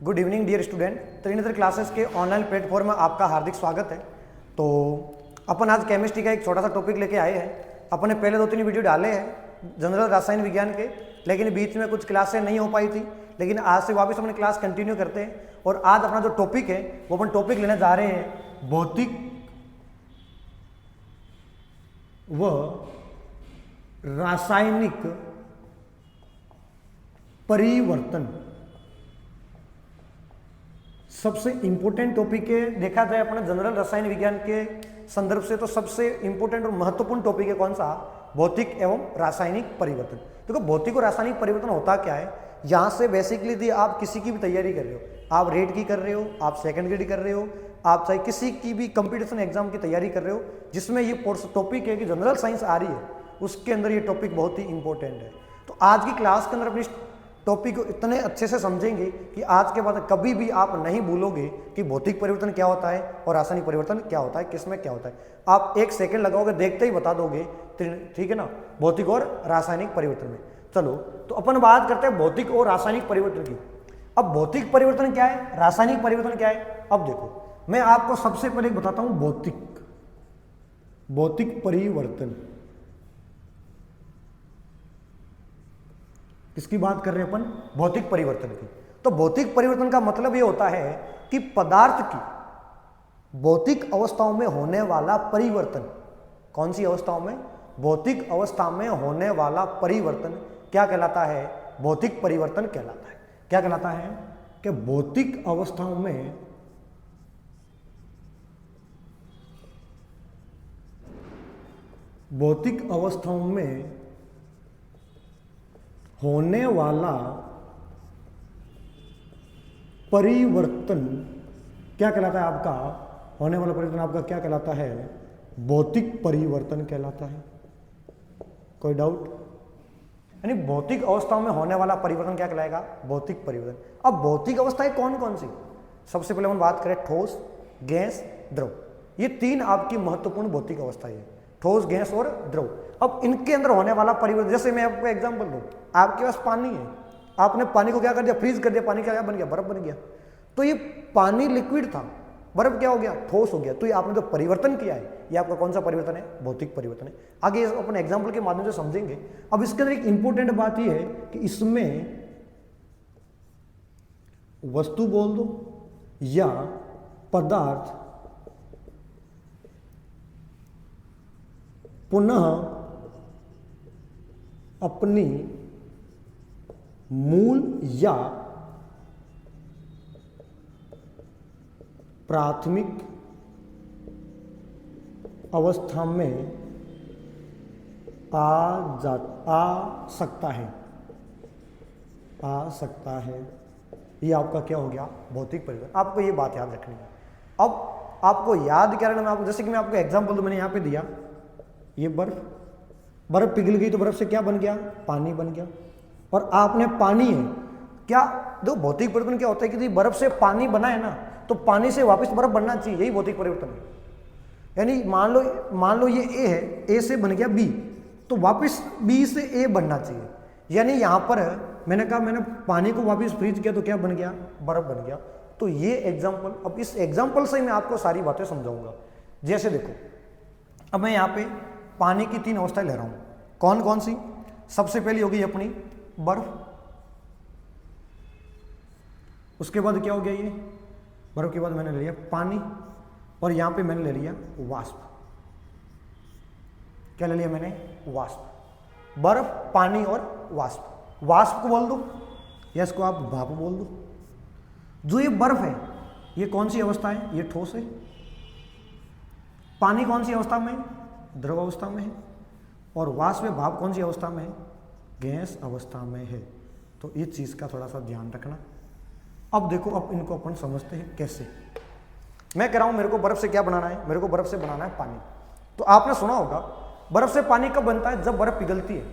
Good evening dear student. Trinetra classes के online platform में आपका हार्दिक स्वागत है। तो अपन आज केमिस्ट्री का एक छोटा सा टॉपिक लेके आए हैं। अपन ने पहले 2-3 वीडियो डाले हैं जनरल रसायन विज्ञान के, लेकिन बीच में कुछ क्लासें नहीं हो पाई थी। लेकिन आज से वापस अपने क्लास कंटिन्यू करते हैं और आज अपना जो टॉपिक है वो अपन टॉपिक लेने जा रहे हैं भौतिक व रासायनिक परिवर्तन। सबसे इंपॉर्टेंट टॉपिक है, देखा जाए अपने जनरल रसायन विज्ञान के संदर्भ से तो सबसे इंपॉर्टेंट और महत्वपूर्ण टॉपिक है कौन सा? भौतिक एवं रासायनिक परिवर्तन। देखो भौतिक और रासायनिक परिवर्तन होता क्या है, यहां से बेसिकली यदि आप किसी की भी तैयारी कर रहे हो, आप रेट की कर रहे हो, आप सेकंड ग्रेड कर रहे हो, आप चाहे किसी की भी कंपटीशन एग्जाम की तैयारी कर रहे हो जिसमें ये टॉपिक है कि जनरल साइंस आ रही है, उसके अंदर ये टॉपिक बहुत ही इंपॉर्टेंट है। तो आज की क्लास के अंदर अपनी टॉपिक को इतने अच्छे से समझेंगे कि आज के बाद कभी भी आप नहीं भूलोगे कि भौतिक परिवर्तन क्या होता है और रासायनिक परिवर्तन क्या होता है, किसमें क्या होता है। आप 1 सेकंड लगाओगे, देखते ही बता दोगे, ठीक है ना, भौतिक और रासायनिक परिवर्तन में। चलो तो अपन बात करते हैं भौतिक और रासायनिक परिवर्तन की। अब भौतिक परिवर्तन क्या है, रासायनिक परिवर्तन क्या है। अब देखो मैं आपको सबसे पहले बताता हूं भौतिक परिवर्तन। किसकी बात कर रहे हैं अपन? भौतिक परिवर्तन की। तो भौतिक परिवर्तन का मतलब यह होता है कि पदार्थ की भौतिक अवस्थाओं में होने वाला परिवर्तन। कौन सी अवस्थाओं में? भौतिक अवस्था में होने वाला परिवर्तन क्या कहलाता है? भौतिक परिवर्तन कहलाता है। क्या कहलाता है? कि भौतिक अवस्थाओं में होने वाला परिवर्तन क्या कहलाता है? आपका होने वाला परिवर्तन आपका क्या कहलाता है? भौतिक परिवर्तन कहलाता है। कोई डाउट? यानी भौतिक अवस्थाओं में होने वाला परिवर्तन क्या कहलाएगा? भौतिक परिवर्तन। अब भौतिक अवस्थाएं कौन कौन सी? सबसे पहले हम बात करें ठोस, गैस, द्रव। ये 3 आपकी महत्वपूर्ण भौतिक अवस्थाएं हैं, ठोस, गैस और द्रव। अब इनके अंदर होने वाला परिवर्तन, जैसे मैं आपको एग्जांपल दूं, आपके पास पानी है, आपने पानी को क्या कर दिया? फ्रीज कर दिया। पानी क्या बन गया? बर्फ बन गया। तो ये पानी लिक्विड था, बर्फ क्या हो गया? ठोस हो गया। तो ये आपने जो परिवर्तन किया है, ये आपका कौन सा परिवर्तन है? भौतिक परिवर्तन है। आगे अपन एग्जाम्पल के माध्यम से समझेंगे। अब इसके अंदर एक इंपॉर्टेंट बात यह है कि इसमें वस्तु बोल दो या पदार्थ पुनः अपनी मूल या प्राथमिक अवस्था में आ सकता है। ये आपका क्या हो गया? भौतिक परिवर्तन। आपको ये बात याद रखनी है। अब आपको याद क्या रखना, जैसे कि मैं आपको एग्जांपल दूं, मैंने यहां पे दिया, ये बर्फ पिघल गई तो बर्फ से क्या बन गया? पानी बन गया। और आपने पानी है क्या, जो भौतिक परिवर्तन क्या होता है कि बर्फ से पानी बना है ना, तो पानी से वापस बर्फ बनना चाहिए, यही भौतिक परिवर्तन है। यानी मान लो ये ए है, ए से बन गया बी, तो वापस बी से ए बनना चाहिए। यानी यहां पर मैंने कहा मैंने पानी को वापस फ्रीज किया तो क्या बन गया? बर्फ बन गया। तो ये एग्जाम्पल, अब इस एग्जाम्पल से मैं आपको सारी बातें समझाऊंगा। जैसे देखो, अब मैं यहाँ पे पानी की 3 अवस्थाएं ले रहा हूं। कौन कौन सी? सबसे पहली होगी अपनी बर्फ, उसके बाद क्या हो गया? ये बर्फ के बाद मैंने ले लिया पानी, और यहां पे मैंने ले लिया वाष्प। क्या ले लिया मैंने? वाष्प। बर्फ, पानी और वाष्प। वाष्प को बोल दो या इसको आप भाप बोल दो। जो ये बर्फ है ये कौन सी अवस्था है? ये ठोस है। पानी कौन सी अवस्था में? द्रव अवस्था में है। और वाष्प में भाप कौन सी अवस्था में है? गैस अवस्था में है। तो इस चीज का थोड़ा सा ध्यान रखना। अब देखो, अब इनको अपन समझते हैं कैसे। मैं कह रहा हूं मेरे को बर्फ से क्या बनाना है? मेरे को बर्फ से बनाना है पानी। तो आपने सुना होगा बर्फ से पानी कब बनता है? जब बर्फ पिघलती है।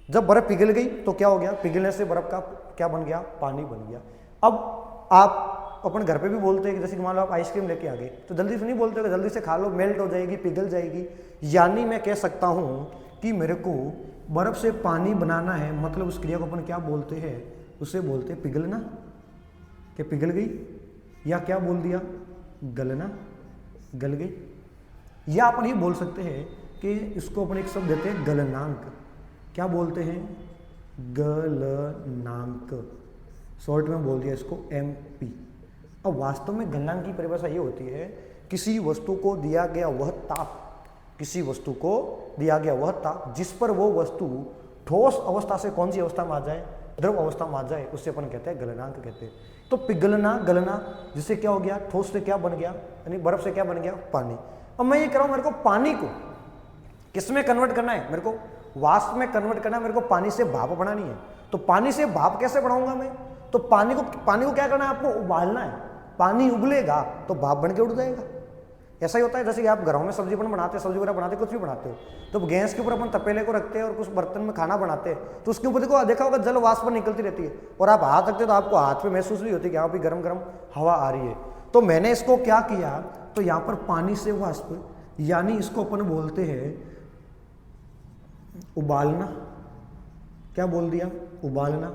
जब बर्फ पिघल गई तो क्या हो गया? पिघलने से बर्फ का क्या बन गया? पानी बन गया। अब आप अपन घर पे भी बोलते हैं कि जैसे कि मान लो आप आइसक्रीम लेके आ गए, तो जल्दी से नहीं बोलते कि जल्दी से खा लो, मेल्ट हो जाएगी, पिघल जाएगी। यानी मैं कह सकता हूं कि मेरे को बर्फ से पानी बनाना है, मतलब उस क्रिया को अपन क्या बोलते हैं? उसे बोलते हैं पिघलना। कि पिघल गई, या क्या बोल दिया, गलना, गल गई। या अपन ये बोल सकते हैं कि इसको अपन एक शब्द देते हैं गलनांक। क्या बोलते हैं, गलनांक, शॉर्ट में बोल दिया इसको MP। अब वास्तव में गलनांक की परिभाषा ये होती है, किसी वस्तु को दिया गया वह ताप, किसी वस्तु को दिया गया वह ताप जिस पर वो वस्तु ठोस अवस्था से कौन सी अवस्था में आ जाए, द्रव अवस्था में आ जाए, उससे अपन कहते हैं गलनांक कहते हैं। तो पिघलना, गलना, जिससे क्या हो गया, ठोस से क्या बन गया, यानी बर्फ से क्या बन गया, पानी। अब मैं ये कह रहा हूं, मेरे को पानी को किस में कन्वर्ट करना है, मेरे को वाष्प में कन्वर्ट करना है, मेरे को पानी से भाप बनानी है। तो पानी से भाप कैसे बनाऊंगा मैं, तो पानी को क्या करना है, आपको उबालना है। पानी उबलेगा तो भाप बन के उड़ जाएगा। ऐसा ही होता है जैसे कि आप घरों में सब्जी बनाते हैं, सब्जी वगैरह बनाते कुछ भी बनाते हो, तो गैस के ऊपर अपन तपेले को रखते हैं और कुछ बर्तन में खाना बनाते हैं, तो उसके ऊपर देखा होगा जल वाष्प निकलती रहती है, और आप हाथ रखते हो तो आपको हाथ पे महसूस भी होती है कि यहाँ पे गर्म गर्म हवा आ रही है। तो मैंने इसको क्या किया, तो यहाँ पर पानी से वाष्प, यानी इसको अपन बोलते हैं उबालना। क्या बोल दिया, उबालना,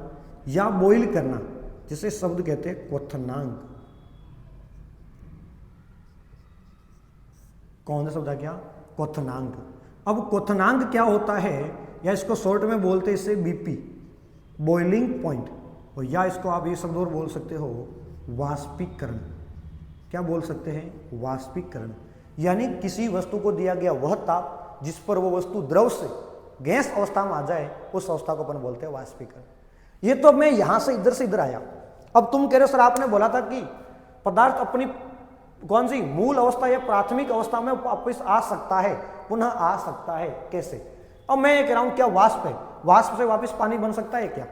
या बॉईल करना, जिसे शब्द कहते हैं क्वथनांक। कौन सा शब्द आ गया, क्वथनांक। अब क्वथनांक क्या होता है, या इसको शॉर्ट में बोलते हैं इसे BP, बॉइलिंग पॉइंट, और या इसको आप ये शब्द और बोल सकते हो वाष्पीकरण। क्या बोल सकते हैं, वाष्पीकरण, यानी किसी वस्तु को दिया गया वह ताप जिस पर वो वस्तु द्रव से गैस अवस्था में आ जाए, उस अवस्था को अपन बोलते हैं वाष्पीकरण। ये तो मैं यहां से इधर आया। अब तुम कह रहे हो सर आपने बोला था कि पदार्थ अपनी कौन सी मूल अवस्था या प्राथमिक अवस्था में वापस आ सकता है, पुनः आ सकता है, कैसे। अब मैं ये कह रहा हूं क्या वाष्प है, वाष्प से वापस पानी बन सकता है क्या,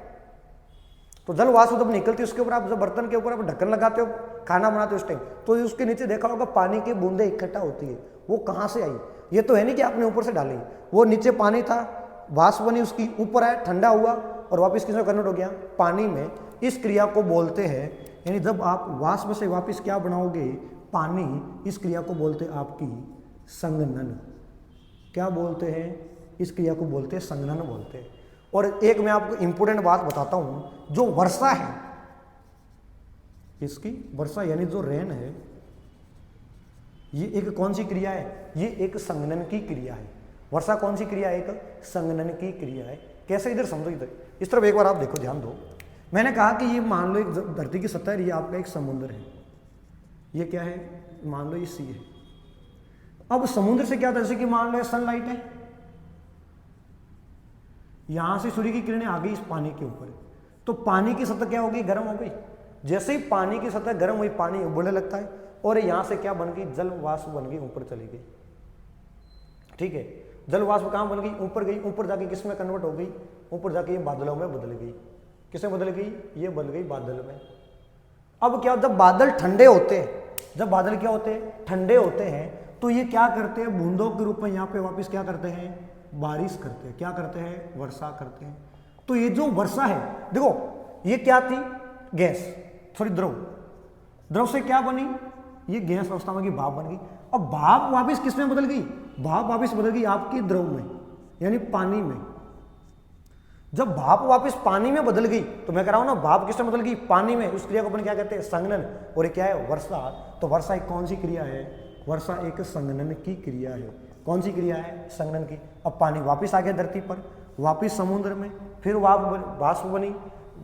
तो जल वाष्प जब निकलती है उसके ऊपर आप जब बर्तन के ऊपर आप ढक्कन लगाते हो, खाना बनाते हो उस टाइम, तो उसके नीचे देखा होगा पानी की बूंदे इकट्ठा होती है। वो कहां से आई, ये तो है नहीं कि आपने ऊपर से डाली, वो नीचे पानी था, वाष्प बनी, उसकी ऊपर आया, ठंडा हुआ और वापस किसमें कन्वर्ट हो गया, पानी में। इस क्रिया को बोलते हैं, यानी जब आप वाष्प से वापस क्या बनाओगे, पानी, इस क्रिया को बोलते हैं आपकी संघनन। क्या बोलते हैं, इस क्रिया को बोलते हैं संघनन बोलते हैं। और एक मैं आपको इंपॉर्टेंट बात बताता हूं, जो वर्षा है, इसकी वर्षा यानी जो रेन है, ये एक कौन सी क्रिया है, ये एक संघनन की क्रिया है। वर्षा कौन सी क्रिया है, एक संघनन की क्रिया है। कैसे, इधर समझो, इधर इस तरफ एक बार आप देखो, ध्यान दो। मैंने कहा कि ये मान लो एक धरती की सतह है, ये आपका एक समुद्र है, ये क्या है, मान लो ये सी है। अब समुद्र से क्या, जैसे कि मान लो सनलाइट है, यहां से सूर्य की किरणें आ गई इस पानी के ऊपर, तो पानी की सतह क्या हो गई, गर्म हो गई। जैसे ही पानी की सतह गर्म हुई, पानी उबलने लगता है, और यहां से क्या बन गई, जल वाष्प बन गई, ऊपर चली गई। ठीक है, जल वाष्प कहां बन गई, ऊपर गई, ऊपर जाके किस में कन्वर्ट हो गई, ऊपर जाके ये बादलों में बदल गई। किसमें बदल गई, ये बदल गई बादल में। अब क्या, जब बादल ठंडे होते हैं, जब बादल क्या होते हैं, ठंडे होते हैं, तो ये क्या करते हैं, बूंदों के रूप में यहाँ पे वापस क्या करते हैं, बारिश करते हैं। क्या करते हैं, वर्षा करते हैं। तो ये जो वर्षा है, देखो ये क्या थी, गैस, सॉरी द्रव से क्या बनी, ये गैस अवस्था में की भाप बन गई। अब भाप वापस किस में बदल गई, भाप वापस बदल गई आपकी द्रव में, यानी पानी में। जब भाप वापस पानी में बदल गई, तो मैं कह रहा हूं ना, भाप किस में बदल गई, पानी में। उस क्रिया को अपन क्या कहते हैं, संघनन। और ये क्या है, वर्षा। तो वर्षा एक कौन सी क्रिया है, वर्षा एक संघनन की क्रिया है। कौन सी क्रिया है, संघनन की। अब पानी वापस आ गया धरती पर, वापस समुद्र में, फिर वाष्प बनी,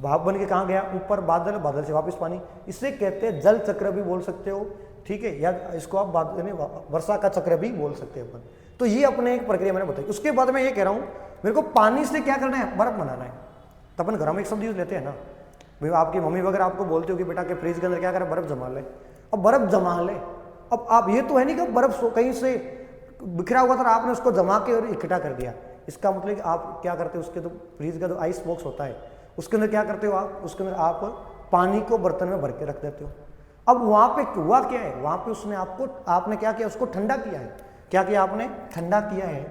भाप बन के कहाँ गया, ऊपर बादल, बादल से वापस पानी। इसे कहते हैं जल चक्र भी बोल सकते हो, ठीक है, या इसको आप वर्षा का चक्र भी बोल सकते हैं अपन। तो ये अपने एक प्रक्रिया मैंने बताई। उसके बाद मैं ये कह रहा हूँ, मेरे को पानी से क्या करना है, बर्फ बनाना है। तो अपन घर में एक शब्द यूज लेते हैं ना, भाई आपकी मम्मी वगैरह आपको बोलती हो कि बेटा के फ्रिज के अंदर क्या करे, बर्फ जमा ले। अब बर्फ जमा ले, अब आप ये तो है नहीं कि बर्फ कहीं से बिखरा हुआ था, आपने उसको जमा के और इकट्ठा कर दिया। इसका मतलब कि आप क्या करते हो, उसके तो फ्रीज का जो आइस बॉक्स होता है, उसके अंदर क्या करते हो आप, उसके अंदर आप पानी को बर्तन में भर के रख देते हो। अब वहां पे हुआ क्या है, वहां पे उसने आपने क्या किया, उसको ठंडा किया है। क्या किया आपने, ठंडा किया है।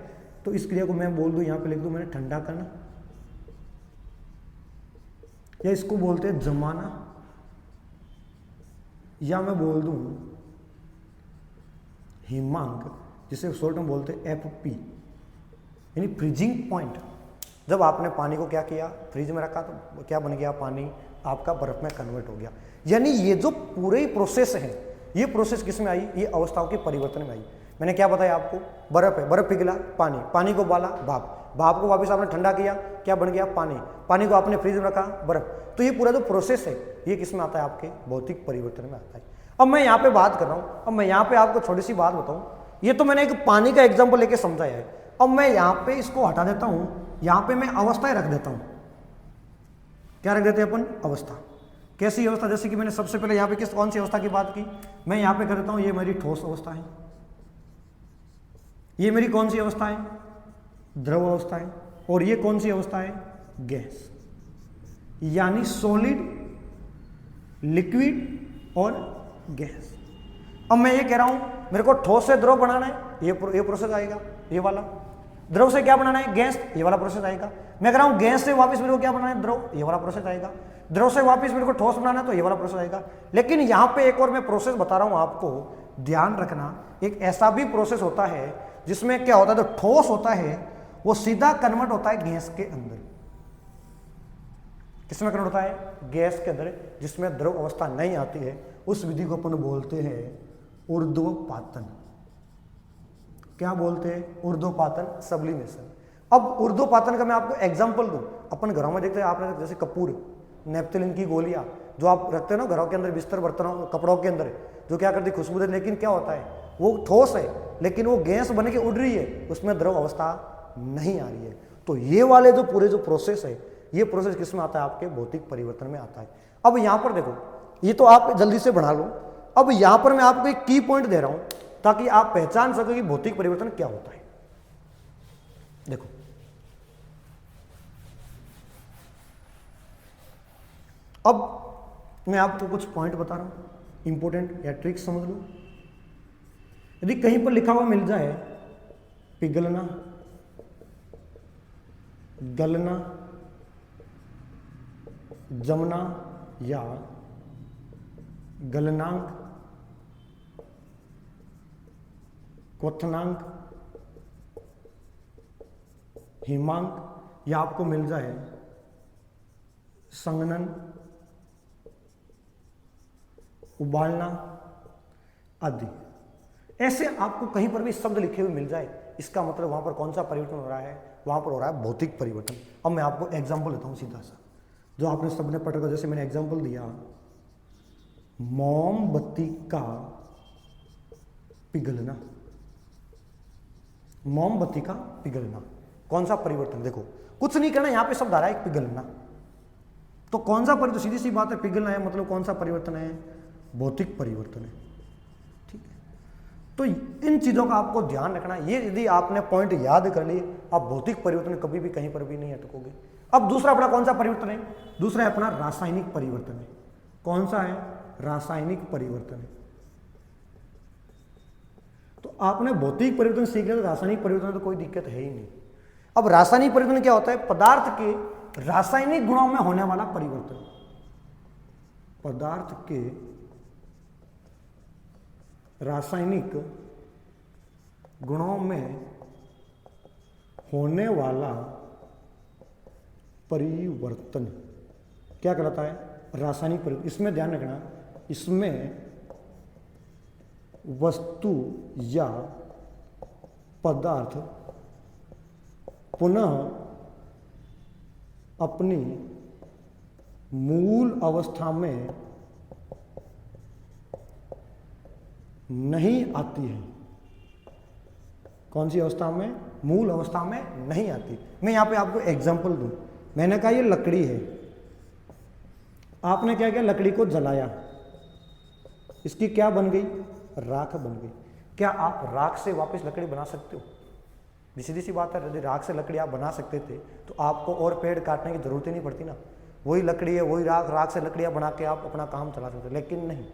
तो इस क्रिया को मैं बोल दूं, यहां पे लिख दूं मैंने, ठंडा करना, या इसको बोलते हैं जमाना, या मैं बोल दूं हिमांक, जिसे शॉर्ट में बोलते हैं FP, यानी फ्रीजिंग पॉइंट। जब आपने पानी को क्या किया, फ्रिज में रखा, तो क्या बन गया, पानी आपका बर्फ में कन्वर्ट हो गया। यानी ये जो पूरे प्रोसेस है, ये प्रोसेस किस में आई, ये अवस्थाओं के परिवर्तन में आई। मैंने क्या बताया आपको, बर्फ है, बर्फ पिघला, पानी, पानी को उबाला, भाप, भाप को वापस आपने ठंडा किया, क्या बन गया, पानी, पानी को आपने फ्रिज में रखा, बर्फ। तो ये पूरा जो प्रोसेस है ये किस में आता है, आपके भौतिक परिवर्तन में आता है। अब मैं यहाँ पे बात कर रहा हूँ, अब मैं यहाँ पे आपको छोटी सी बात बताऊँ, ये तो मैंने एक पानी का एग्जाम्पल लेके समझाया है। अब मैं यहाँ पे इसको हटा देता हूँ, यहाँ पे मैं अवस्थाएं रख देता हूँ। क्या रख देते हैं अपन, अवस्था। कैसी अवस्था, जैसे कि मैंने सबसे पहले यहाँ पे कौन सी अवस्था की बात की, मैं यहाँ पे कर देता हूँ, ये मेरी ठोस अवस्था है, ये मेरी कौन सी अवस्था है, द्रव अवस्था है, और ये कौन सी अवस्था है, गैस। यानी सॉलिड, लिक्विड और गैस। अब मैं ये कह रहा हूं मेरे को ठोस से द्रव बनाना है, ये प्रोसेस आएगा, ये वाला। द्रव से क्या बनाना है, गैस, ये वाला प्रोसेस आएगा। मैं कह रहा हूं गैस से वापस मेरे को क्या बनाना है, द्रव, ये वाला प्रोसेस आएगा। द्रव से वापस मेरे को ठोस बनाना है, तो ये वाला प्रोसेस आएगा। लेकिन यहां पे एक और मैं प्रोसेस बता रहा हूं आपको, ध्यान रखना, एक ऐसा भी प्रोसेस होता है जिसमें क्या होता है, जो ठोस होता है वो सीधा कन्वर्ट होता है गैस के अंदर। किसमें कन्वर्ट होता है, गैस के अंदर, जिसमें द्रव अवस्था नहीं आती है। उस विधि को अपन बोलते हैं ऊर्ध्वपातन। क्या बोलते हैं, ऊर्ध्वपातन, सब्लिमेशन। अब ऊर्ध्वपातन का मैं आपको एग्जांपल दूं, अपन घरों में देखते हैं, आपने जैसे कपूर, नेप्थलिन की गोलियां जो आप रखते हैं ना घरों के अंदर, बिस्तर, बर्तनों, कपड़ों के अंदर, जो क्या करती, खुशबू देती, लेकिन क्या होता है, वो ठोस है, लेकिन वो गैस बन के उड़ रही है, उसमें द्रव अवस्था नहीं आ रही है। तो ये वाले जो पूरे जो प्रोसेस है, ये प्रोसेस किसमें आता है, आपके भौतिक परिवर्तन में आता है। अब यहां पर देखो, ये तो आप जल्दी से बना लो। अब यहां पर मैं आपको एक की पॉइंट दे रहा हूं ताकि आप पहचान सको कि भौतिक परिवर्तन क्या होता है। देखो, अब मैं आपको कुछ पॉइंट बता रहा हूं, इंपॉर्टेंट, या ट्रिक समझ लो। यदि कहीं पर लिखा हुआ मिल जाए पिघलना, गलना, जमना या गलनांक, क्वथनांक, हिमांक, या आपको मिल जाए संघनन, उबालना आदि, ऐसे आपको कहीं पर भी शब्द लिखे हुए मिल जाए, इसका मतलब वहां पर कौन सा परिवर्तन हो रहा है, वहां पर हो रहा है भौतिक परिवर्तन। अब मैं आपको एग्जांपल देता हूं सीधा सा, जो आपने सबने पढ़ा था। जैसे मैंने एग्जांपल दिया, मोमबत्ती का पिघलना, मोमबत्ती का पिघलना, कौन सा परिवर्तन, देखो कुछ नहीं करना, यहां पे शब्द आ रहा है पिघलना, तो कौन सा परिवर्तन, सीधी सी बात है, पिघलना है मतलब कौन सा परिवर्तन है, भौतिक परिवर्तन है। ठीक है, तो इन चीजों का आपको ध्यान रखना, ये यदि आपने पॉइंट याद कर लिए, आप भौतिक परिवर्तन कभी भी कहीं पर भी नहीं अटकोगे। अब दूसरा अपना कौन सा परिवर्तन है, दूसरा है अपना रासायनिक परिवर्तन है। कौन सा है, रासायनिक परिवर्तन है। तो आपने भौतिक परिवर्तन सीख लिया, तो रासायनिक परिवर्तन तो कोई दिक्कत है ही नहीं। अब रासायनिक परिवर्तन क्या होता है, पदार्थ के रासायनिक गुणों में होने वाला परिवर्तन, पदार्थ के रासायनिक गुणों में होने वाला परिवर्तन क्या कहलाता है, रासायनिक परिवर्तन। इसमें ध्यान रखना, इसमें वस्तु या पदार्थ पुनः अपनी मूल अवस्था में नहीं आती है। कौन सी अवस्था में, मूल अवस्था में नहीं आती। मैं यहां पे आपको एग्जांपल दूं, मैंने कहा ये लकड़ी है, आपने क्या किया, लकड़ी को जलाया, इसकी क्या बन गई, राख बन गई। क्या आप राख से वापस लकड़ी बना सकते हो? सीधी सी बात है, यदि राख से लकड़ी आप बना सकते थे तो आपको और पेड़ काटने की जरूरत ही नहीं पड़ती ना, वही लकड़ी है, वही राख, राख से लकड़ियां बना के आप अपना काम चला सकते, लेकिन नहीं।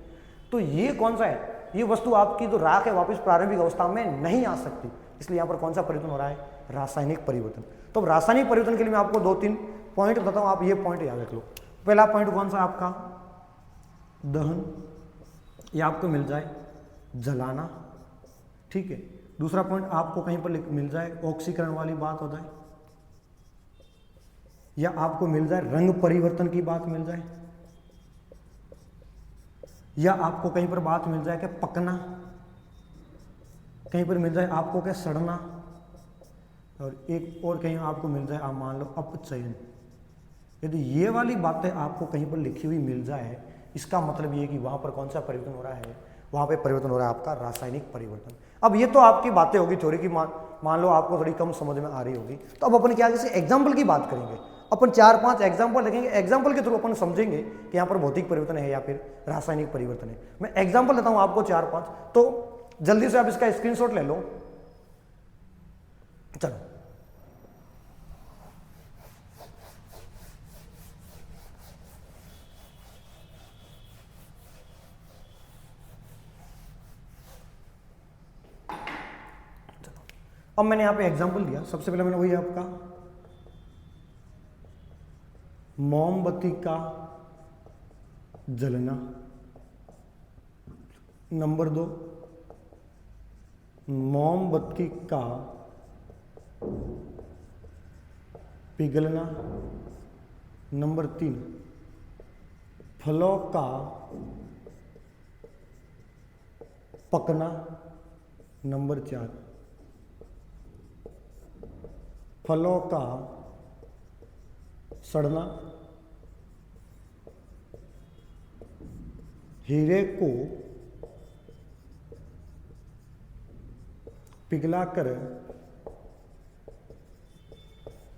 तो ये कौन सा है, ये वस्तु आपकी जो राख है वापस प्रारंभिक अवस्था में नहीं आ सकती, इसलिए यहाँ पर कौन सा परिवर्तन हो रहा है, रासायनिक परिवर्तन। तो रासायनिक परिवर्तन के लिए मैं आपको 2-3 पॉइंट बताता हूँ, आप ये पॉइंट याद रख लो। पहला पॉइंट कौन सा आपका, दहन, ये आपको मिल जाए जलाना, ठीक है। दूसरा पॉइंट आपको कहीं पर मिल जाए ऑक्सीकरण वाली बात हो जाए, या आपको मिल जाए रंग परिवर्तन की बात मिल जाए, या आपको कहीं पर बात मिल जाए कि पकना, कहीं पर मिल जाए आपको क्या सड़ना, और एक और कहीं आपको मिल जाए आप मान लो अपचयन। यदि ये वाली बातें आपको कहीं पर लिखी हुई मिल जाए, इसका मतलब ये कि वहां पर कौन सा परिवर्तन हो रहा है, वहां पे परिवर्तन हो रहा है आपका रासायनिक परिवर्तन। अब ये तो आपकी बातें होगी थ्योरी की, मान लो आपको थोड़ी कम समझ में आ रही होगी, तो अब अपन क्या किसी एग्जाम्पल की बात करेंगे। अपन 4-5 एग्जाम्पल देखेंगे, एग्जाम्पल के थ्रू अपन समझेंगे कि यहाँ पर भौतिक परिवर्तन है या फिर रासायनिक परिवर्तन है। मैं एग्जाम्पल देता हूँ आपको 4-5, तो जल्दी से आप इसका स्क्रीनशॉट ले लो। चलो अब मैंने यहाँ पे एग्जाम्पल दिया। सबसे पहले मैंने वही आपका मोमबत्ती का जलना, नंबर 2 मोमबत्ती का पिघलना, नंबर 3 फलों का पकना, नंबर 4 फलों का सड़ना, हीरे को पिघलाकर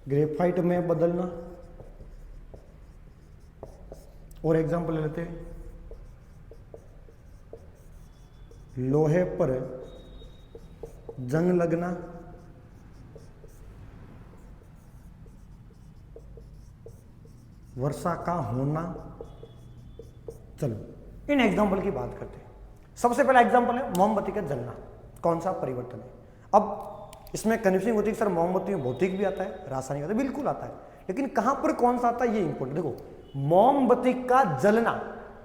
ग्रेफाइट में बदलना। और एग्जांपल ले लेते हैं, लोहे पर जंग लगना, वर्षा का होना। चलो इन एग्जाम्पल की बात करते हैं। सबसे पहला एग्जाम्पल है मोमबत्ती का जलना, कौन सा परिवर्तन है। अब इसमें कन्फ्यूजिंग होती है सर मोमबत्ती में भौतिक भी आता है रासायनिक आता है, बिल्कुल आता है, लेकिन कहां पर कौन सा आता है ये इंपॉर्टेंट। देखो मोमबत्ती का जलना,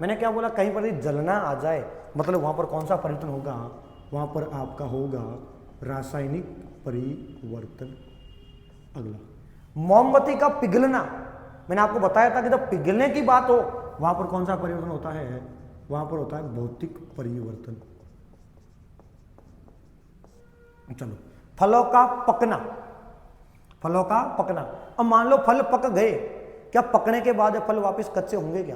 मैंने क्या बोला, कहीं पर जलना आ जाए मतलब वहां पर कौन सा परिवर्तन होगा, वहां पर आपका होगा रासायनिक परिवर्तन। अगला मोमबत्ती का पिघलना, मैंने आपको बताया था कि जब पिघलने की बात हो वहां पर कौन सा परिवर्तन होता है, वहां पर होता है भौतिक परिवर्तन। चलो फलों का पकना, फलों का पकना। अब मान लो फल पक गए, क्या पकने के बाद फल वापस कच्चे होंगे क्या,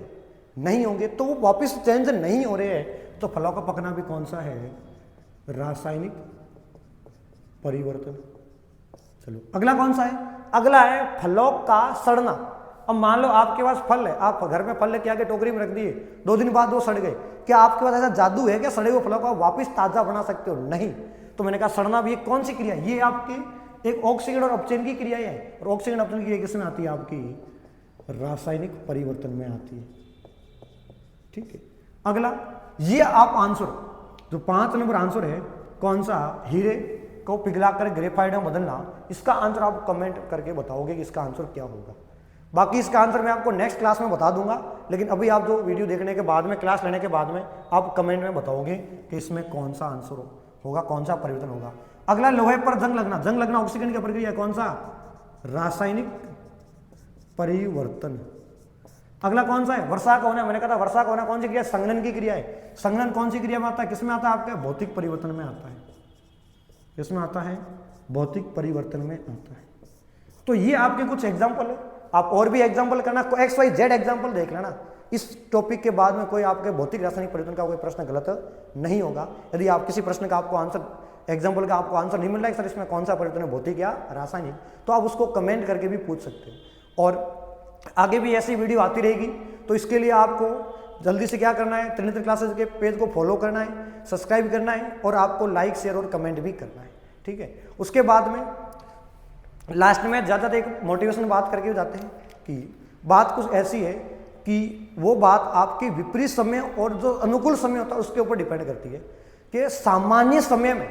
नहीं होंगे, तो वो वापस चेंज नहीं हो रहे हैं, तो फलों का पकना भी कौन सा है, रासायनिक परिवर्तन। चलो अगला कौन सा है, अगला है फलों का सड़ना। अब मान लो आपके पास फल है, आप घर में फल लेके आके टोकरी में रख दिए, 2 दिन बाद वो सड़ गए, क्या आपके पास ऐसा जादू है क्या सड़े हुए फलों को आप वापस ताजा बना सकते हो, नहीं। तो मैंने कहा सड़ना भी एक कौन सी क्रिया है, ये आपकी एक ऑक्सीकरण और अपचयन की क्रिया है, और ऑक्सीकरण अपचयन की क्रिया किसमें आती है, आपकी रासायनिक परिवर्तन में आती है। ठीक है, अगला ये आप आंसर जो 5 नंबर आंसर है कौन सा, हीरे को पिघलाकर ग्रेफाइट में बदलना, इसका आंसर आप कमेंट करके बताओगे कि इसका आंसर क्या होगा। बाकी इसका आंसर मैं आपको नेक्स्ट क्लास में बता दूंगा, लेकिन अभी आप जो वीडियो देखने के बाद में, क्लास लेने के बाद में आप कमेंट में बताओगे कि इसमें कौन सा आंसर होगा, कौन सा परिवर्तन होगा। अगला लोहे पर जंग लगना, जंग लगना ऑक्सीकरण की प्रक्रिया, कौन सा, रासायनिक परिवर्तन। अगला कौन सा है, वर्षा का होना, मैंने कहा था वर्षा का होना कौन सी क्रिया, संघनन की क्रिया है। संघनन कौन सी क्रिया में आता है, किसमें आता है, आपके भौतिक परिवर्तन में आता है, किसमें आता है, भौतिक परिवर्तन में आता है। तो ये आपके कुछ एग्जाम्पल है, आप और भी एग्जाम्पल करना, XYZ एग्जाम्पल देख लेना। इस टॉपिक के बाद में कोई आपके भौतिक रासायनिक परिवर्तन का कोई प्रश्न गलत नहीं होगा। यदि आप किसी प्रश्न का आपको आंसर, एग्जाम्पल का आपको आंसर नहीं मिल रहा है सर इसमें कौन सा परिवर्तन है, भौतिक या रासायनिक, तो आप उसको कमेंट करके भी पूछ सकते हो। और आगे भी ऐसी वीडियो आती रहेगी, तो इसके लिए आपको जल्दी से क्या करना है, त्रिनेत्र क्लासेस के पेज को फॉलो करना है, सब्सक्राइब करना है, और आपको लाइक शेयर और कमेंट भी करना है। ठीक है, उसके बाद में लास्ट में ज़्यादातर एक मोटिवेशन बात करके जाते हैं कि बात कुछ ऐसी है कि वो बात आपके विपरीत समय और जो अनुकूल समय होता है उसके ऊपर डिपेंड करती है कि सामान्य समय में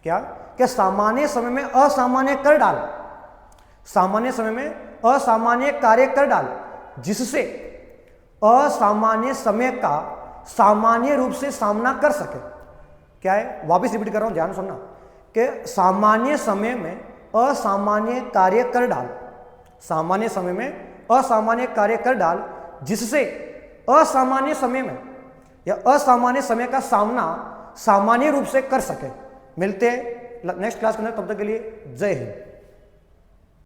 क्या सामान्य समय में असामान्य कर डाल, सामान्य समय में असामान्य कार्य कर डाल, जिससे असामान्य समय का सामान्य रूप से सामना कर सके। क्या है, वापस रिपीट कर रहा हूं, ध्यान सुनना, कि सामान्य समय में असामान्य कार्य कर डाल, सामान्य समय में असामान्य कार्य कर डाल, जिससे असामान्य समय में या असामान्य समय का सामना सामान्य रूप से कर सके। मिलते हैं नेक्स्ट क्लास के अंदर, तब तक के लिए जय हिंद।